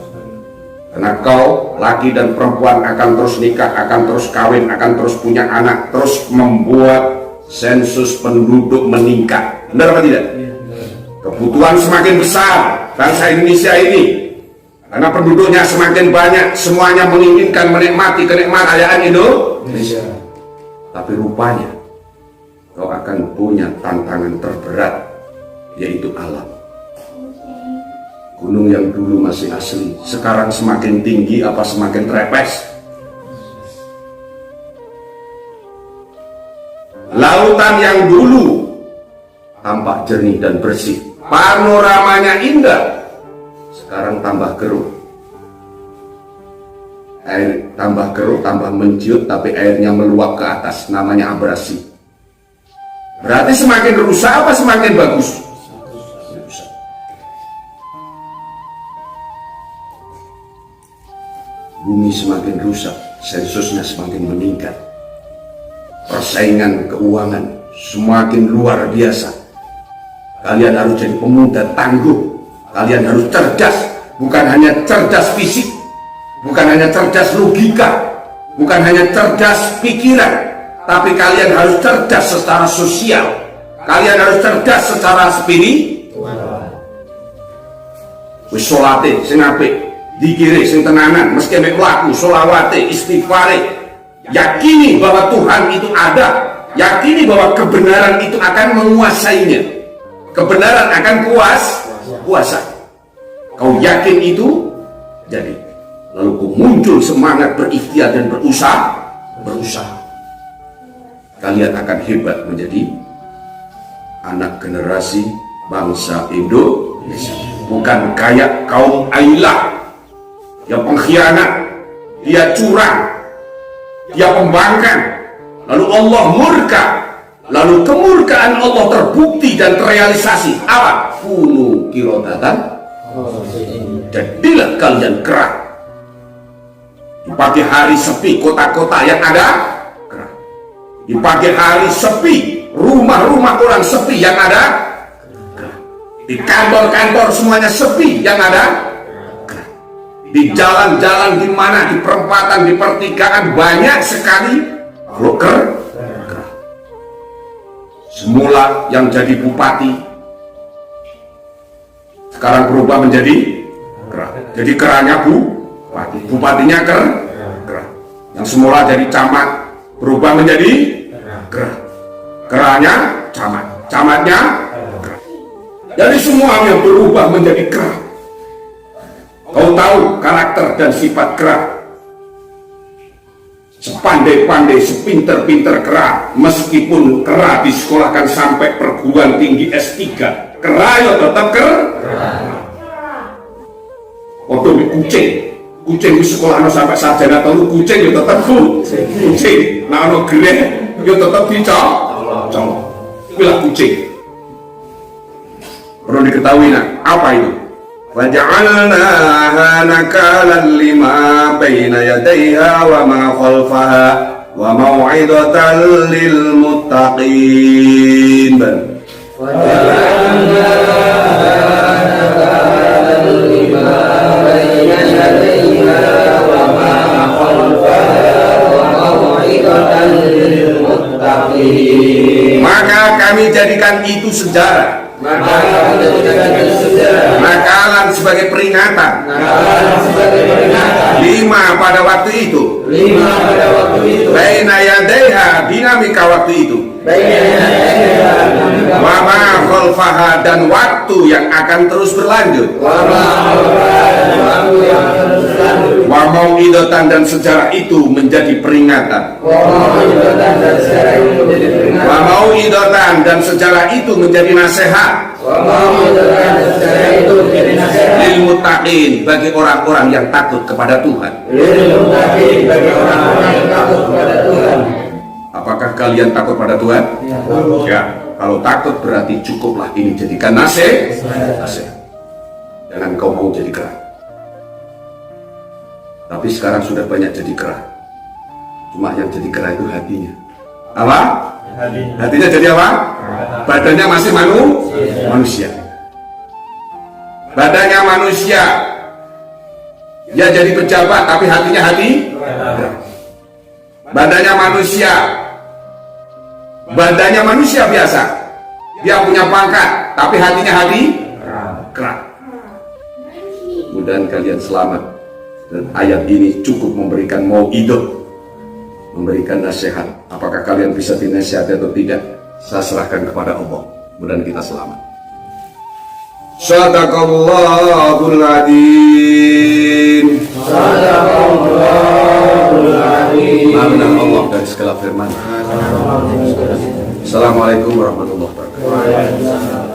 Karena kau, laki dan perempuan akan terus nikah, akan terus kawin, akan terus punya anak, terus membuat sensus penduduk meningkat. Benar apa tidak? Kebutuhan semakin besar bangsa Indonesia ini. Karena penduduknya semakin banyak, semuanya menginginkan menikmati kenikmatan Indonesia. Tapi rupanya kau akan punya tantangan terberat, yaitu alam. Gunung yang dulu masih asli, sekarang semakin tinggi apa semakin trepes? Lautan yang dulu tampak jernih dan bersih, panoramanya indah, sekarang tambah keruh. Air tambah keruh, tambah menciut, tapi airnya meluap ke atas, namanya abrasi. Berarti semakin rusak apa semakin bagus? Bumi semakin rusak, sensusnya semakin meningkat. Persaingan keuangan semakin luar biasa. Kalian harus jadi pemuda tangguh. Kalian harus cerdas, bukan hanya cerdas fisik, bukan hanya cerdas logika, bukan hanya cerdas pikiran, tapi kalian harus cerdas secara sosial. Kalian harus cerdas secara spiritual. Wis salate sing apik, dikire sing tenanan, meski mek laku, sholawate, istighfare. Yakini bahwa Tuhan itu ada, yakini bahwa kebenaran itu akan menguasainya. Kebenaran akan kuasa. Kau yakin itu? Jadi lalu kau muncul semangat berikhtiar dan berusaha. Kalian akan hebat menjadi anak generasi bangsa Indonesia. Bukan kayak kaum Ailah yang pengkhianat, dia curang, dia pembangkang, lalu Allah murka. Lalu kemurkaan Allah terbukti dan terrealisasi. Apa? Kunu kirodatan. Jadilah kalian kerak. Di pagi hari sepi kota-kota yang ada kerak. Di pagi hari sepi rumah-rumah orang sepi yang ada kerak. Di kantor-kantor semuanya sepi yang ada kerak. Di jalan-jalan di mana, di perempatan, di pertigaan banyak sekali broker. Semula yang jadi bupati sekarang berubah menjadi kerah. Jadi kerahnya bupati, bupatinya kerah. Yang semula jadi camat berubah menjadi kerah. Kerahnya camat, camatnya kerah. Jadi semuanya berubah menjadi kerah. Kau tahu karakter dan sifat kerah. Sepandai-pandai, sepinter-pinter kera, meskipun kera disekolahkan sampai perguruan tinggi S3, kera ya tetap kera. Odo kucing di sekolah sampai sarjana telu, kucing ya tetap kucing. Nah ono greh ya tetap dicolong. Itulah kucing. Perlu diketahui apa itu? Waja'alnaha nakalan lima baina yadayha wa ma khalfaha. wa mau'izatan lil muttaqin. وجعلنا نكالا لما بين يديها وما خلفها وموعظة للمتقين. Maka kami jadikan itu sejarah, Maka kita jadikan sejarah, nakalan sebagai peringatan, nakalan sebagai peringatan. 5 pada waktu itu, 5 pada waktu itu, baina yadaiha, dinamika waktu itu, wa ma khalfaha, dan waktu yang akan terus berlanjut, wa mau'izatan, dan sejarah itu menjadi peringatan, wa mau'izatan, dan sejarah itu menjadi nasihat, lil muttaqin, bagi orang-orang yang takut kepada Tuhan. Apakah kalian takut pada Tuhan? Ya. Kalau takut berarti cukuplah ini jadikan nasihat. Jangan kau mau jadi kerah. Tapi sekarang sudah banyak jadi kerah. Cuma yang jadi kerah itu hatinya. Apa? Hatinya jadi apa? Badannya masih manusia. Badannya manusia. Dia jadi pejabat tapi hatinya hati. Badannya manusia biasa. Dia punya pangkat tapi hatinya hati kerak. Mudah-mudahan kalian selamat. Dan ayat ini cukup memberikan mau'izah, memberikan nasihat. Apakah kalian bisa dinasihati atau tidak, saya serahkan kepada Allah. Mudah-mudahan kita selamat. Shadaqallahul adzim. Maafkan Allah dari segala firman. Assalamualaikum warahmatullahi wabarakatuh.